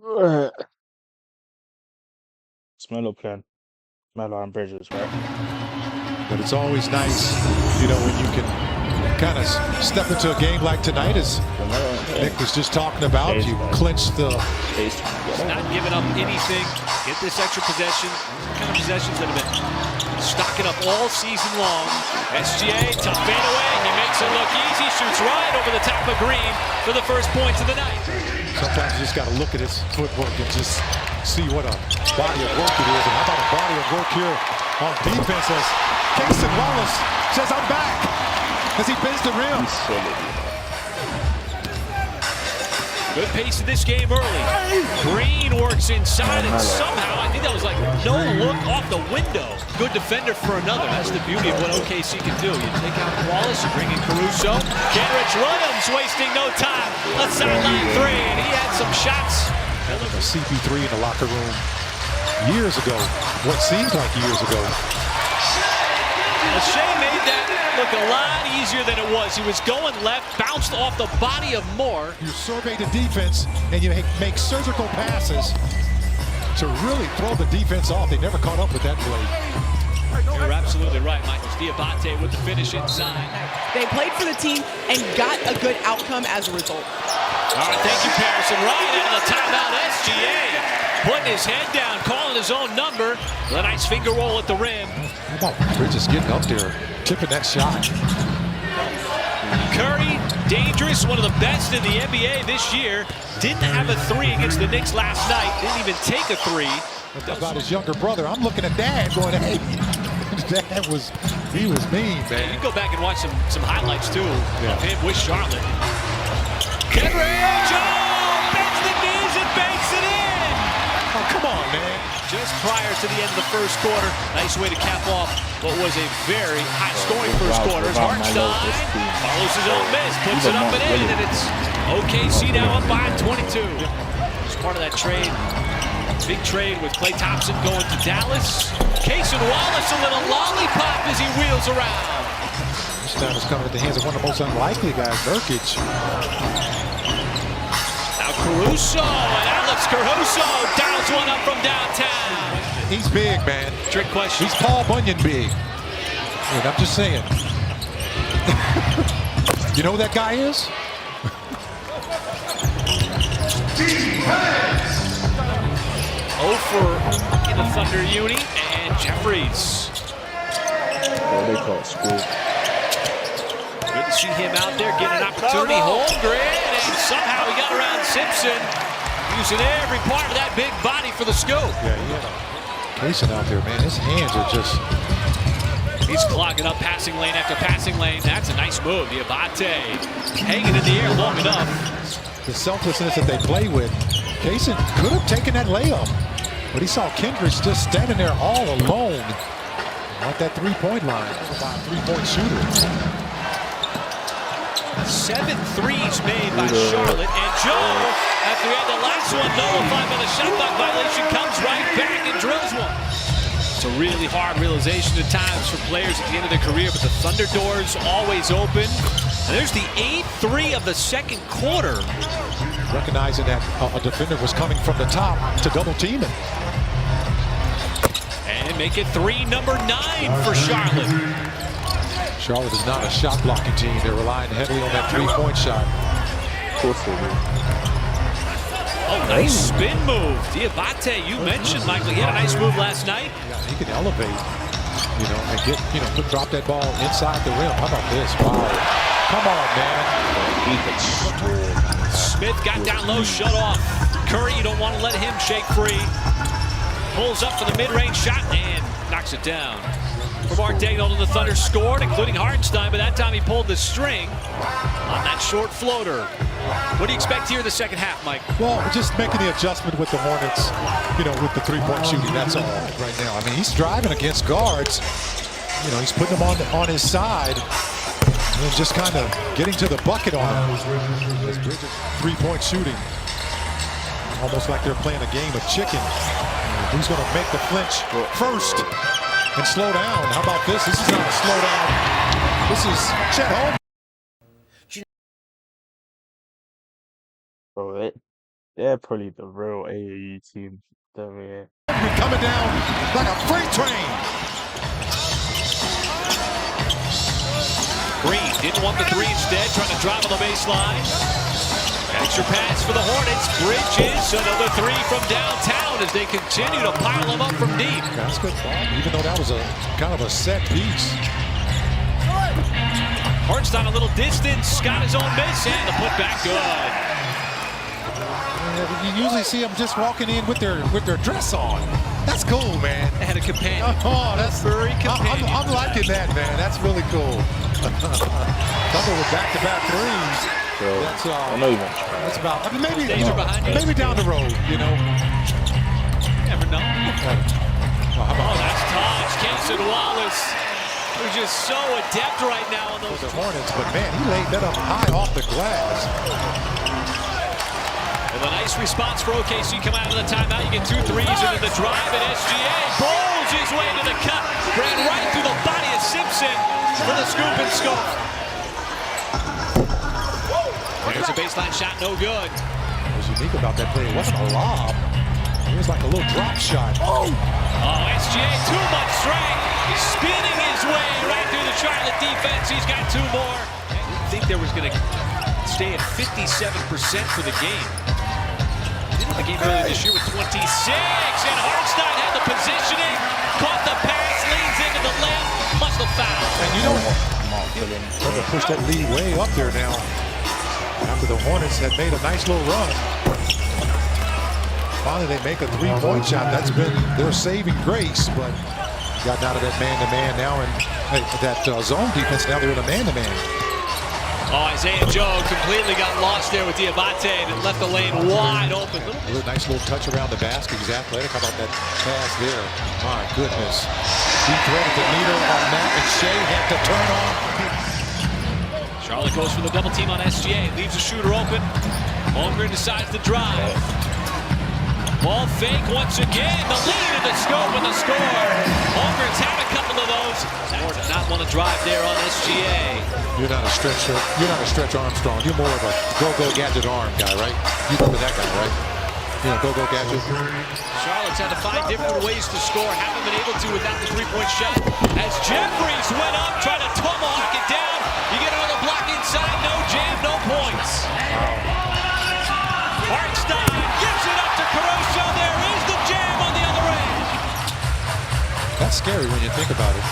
It's Melo playing. Melo and Bridges, right? But it's always nice, when you can kind of step into a game like tonight, as Nick was just talking about. You clinch the... Not giving up anything. Get this extra possession. Kind of possessions that have been stocking up all season long. SGA, tough fadeaway. He makes it look easy. Shoots right over the top of Green for the first points of the night. Sometimes you just got to look at his footwork and just see what a body of work it is. And how about a body of work here on defense as Kingston Wallace says, "I'm back," as he bends the rim. Good pace in this game early. Green works inside, and somehow, I think that was like no look off the window. Good defender for another. That's the beauty of what OKC can do. You take out Wallace, you bring in Caruso. Kenrich Williams wasting no time. A sideline three, and he had some shots. CP3 in the locker room years ago. What seems like years ago. Shea made that look a lot easier than it was. He was going left, bounced off the body of Moore. You survey the defense, and you make surgical passes to really throw the defense off. They never caught up with that play. You're absolutely right, Michael. Diabate with the finish inside. They played for the team and got a good outcome as a result. All right, thank you, Patterson. Right out of the timeout, SGA. Putting his head down, calling his own number. With a nice finger roll at the rim. How about Bridges getting up there, tipping that shot? Curry, dangerous, one of the best in the NBA this year. Didn't have a three against the Knicks last night. Didn't even take a three. About his younger brother. I'm looking at Dad going, hey, Dad was mean, man. You can go back and watch some highlights, too, of him with Charlotte. Kenrich, bends the knees and banks it in. Oh, come on, man. Just prior to the end of the first quarter, nice way to cap off what was a very high-scoring first quarter. Hartenstein follows his own miss, puts it up and in, and it's OKC now up by 22. It's part of that trade. Big trade with Klay Thompson going to Dallas. Case and Wallace, a little lollipop as he wheels around. This time is coming at the hands of one of the most unlikely guys, Nurkic. Now Caruso, and Alex Caruso downs one up from downtown. He's big, man. Trick question. He's Paul Bunyan big. And I'm just saying. You know who that guy is? Over in the Thunder uni, and Jeffries. They call it school. Good to see him out there getting an opportunity. Holmgren, and somehow he got around Simpson, using every part of that big body for the scoop. Yeah, he had a Kaysen out there, man. His hands are just... He's clogging up passing lane after passing lane. That's a nice move. Diabate hanging in the air long enough. The selflessness that they play with. Kaysen could have taken that layup, but he saw Kendricks just standing there all alone at that three-point line. About a three-point shooter. 7 threes made by Charlotte, and Joe, after he had the last one nullified by the shot clock violation, comes right back and drills one. It's a really hard realization at times for players at the end of their career, but the Thunder doors always open. And there's the 8th of the second quarter. Recognizing that a defender was coming from the top to double team it. And make it number 9 for Charlotte. Charlotte is not a shot blocking team. They're relying heavily on that three-point shot. Of course they do. Oh, nice spin move. Diabate, you mentioned, Michael, he had a nice move last night. Yeah, he can elevate, and get, drop that ball inside the rim. How about this? Wow. Come on, man. Smith got down low, shut off. Curry, you don't want to let him shake free. Pulls up for the mid-range shot and knocks it down. For Mark Daigneault, the Thunder scored, including Hartenstein, but that time he pulled the string on that short floater. What do you expect here in the second half, Mike? Well, just making the adjustment with the Hornets, with the three-point shooting. That's all right now. I mean, he's driving against guards. He's putting them on his side. And just kind of getting to the bucket on him. Three-point shooting. Almost like they're playing a game of chicken. Who's going to make the flinch first and slow down? How about this? This is not a slow down. This is Chet Holmgren. Bro, they're probably the real AAU team. They're, Coming down like a freight train. Green didn't want the three instead, trying to drive on the baseline. Extra pass for the Hornets. Bridges, another three from downtown as they continue to pile them up from deep. That's good ball, even though that was a kind of a set piece. Hartstein a little distance, got his own miss, and the putback good. You usually see them just walking in with their dress on. That's cool, man. They had a companion. Oh, that's very companion. I'm liking that, man. That's really cool. Couple with back-to-back threes. so, That's I'm not even That's about maybe Danger behind you. maybe down the road, you know. Never know. Well, how Oh, about that's touch. Cason Wallace, who's just so adept right now on those. the Hornets? But man, he laid that up high off the glass. With a nice response for OKC coming out of the timeout. You get 2 threes into the drive, and SGA bowls his way to the cut. Ran right through the body of Simpson for the scoop and scope. There's a baseline shot, no good. What was unique about that play? It wasn't a lob. It was like a little drop shot. Oh, SGA, too much strength. He's spinning his way right through the Charlotte defense. He's got 2 more. I didn't think there was going to stay at 57% for the game. The game earlier this year with 26, and Hartstein had the positioning, caught the pass, leans into the left, must have fouled. And you know, they're going to push that lead way up there now. After the Hornets had made a nice little run. Finally, they make a 3-point shot. That's been their saving grace, but gotten out of that man-to-man now, and that zone defense, now they're in a man-to-man. Oh, Isaiah Joe completely got lost there with Diabate and left the lane wide open. A nice little touch around the basket. He's athletic. How about that pass there? My goodness. He threaded the needle on that, and Shea had to turn on. Charlotte goes for the double team on SGA. Leaves the shooter open. Holmgren decides to drive. Ball fake once again. The lead in the scope and the score. Holmgren's had a couple of those. Moore did not want to drive there on SGA. You're not a stretch Armstrong. You're more of a go-go gadget arm guy, right? You remember that guy, right? You know, go-go gadget. Charlotte's had to find different ways to score. Haven't been able to without the 3-point shot. As Jeffries went up, trying to tomahawk it down. You get another block inside. No jam, no points. Hartstein gives it up to Caruso. There is the jam on the other end. That's scary when you think about it.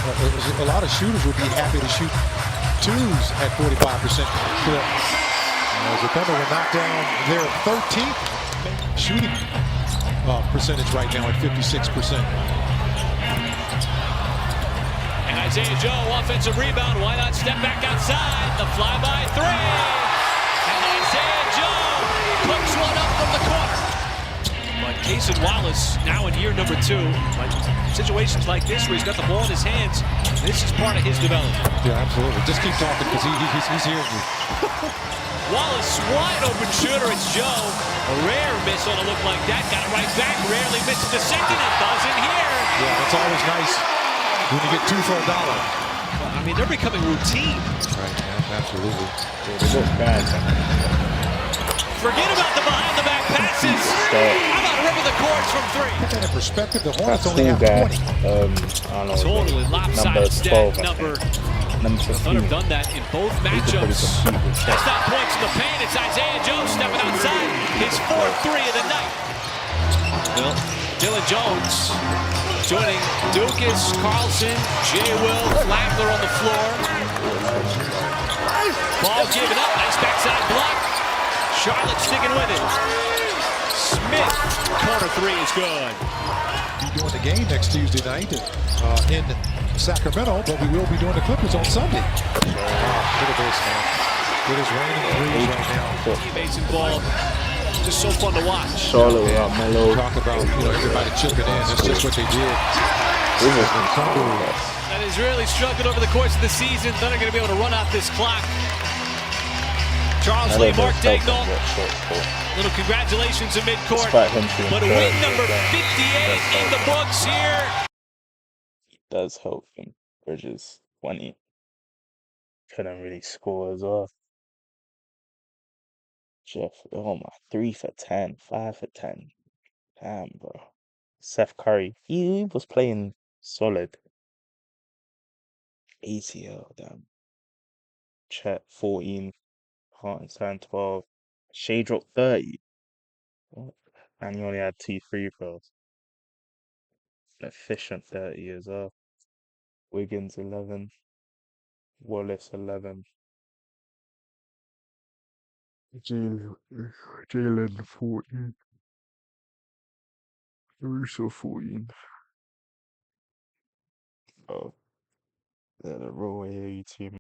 A lot of shooters would be happy to shoot 2s at 45% clip. As the Thunder will knock down their 13th shooting percentage right now at 56%. And Isaiah Joe, offensive rebound. Why not step back outside? The flyby 3. And Isaiah Joe puts one up from the corner. But Cason Wallace now in year number 2. But situations like this where he's got the ball in his hands, this is part of his development. Yeah, absolutely. Just keep talking because he's hearing you. Wallace, wide open shooter. It's Joe. A rare miss on a look like that. Got it right back. Rarely misses the second. It doesn't here. Yeah, that's always nice when you get 2 for $1. Well, I mean, they're becoming routine. Right, yeah, absolutely. they look bad. Forget about the behind-the-back passes. How about ripping the cords from 3? Put that in perspective, the That Hornets only cool have guy. 20. I don't know. Totally lopsided stat. Number Number Thunder 15. done that in both matchups. That's not points in the paint. It's Isaiah Jones stepping outside. His 4th 3 of the night. Dylan Jones joining Dukas, Carlson, J. Will, Flagler on the floor. Ball given up. Nice backside block. Charlotte sticking with it. Smith, corner 3 is good. We'll be doing the game next Tuesday night in Sacramento, but we will be doing the Clippers on Sunday. Look at this, man. It is raining threes right now. Teammates involved. Just so fun to watch. Charlotte without Melo. Talk about, everybody chipping in. That's just what they did. And he's really struggled over the course of the season. Thunder going to be able to run out this clock. Charles Lee, Mark Daignault. Little congratulations in midcourt. But win number 58 in the books here. Does help him. Bridges 20. Couldn't really score as well. Jeff, oh my, 3 for 10, 5 for 10. Damn, bro. Seth Curry, he was playing solid. ACL, damn. Chet, 14. Hartenstein, 12. Shea dropped 30. What? And he only had 2 free throws. Efficient 30 as well. Wiggins, 11. Wallace, 11. Jalen, Jalen 14. Russo 14. Oh, they're the raw AAU team.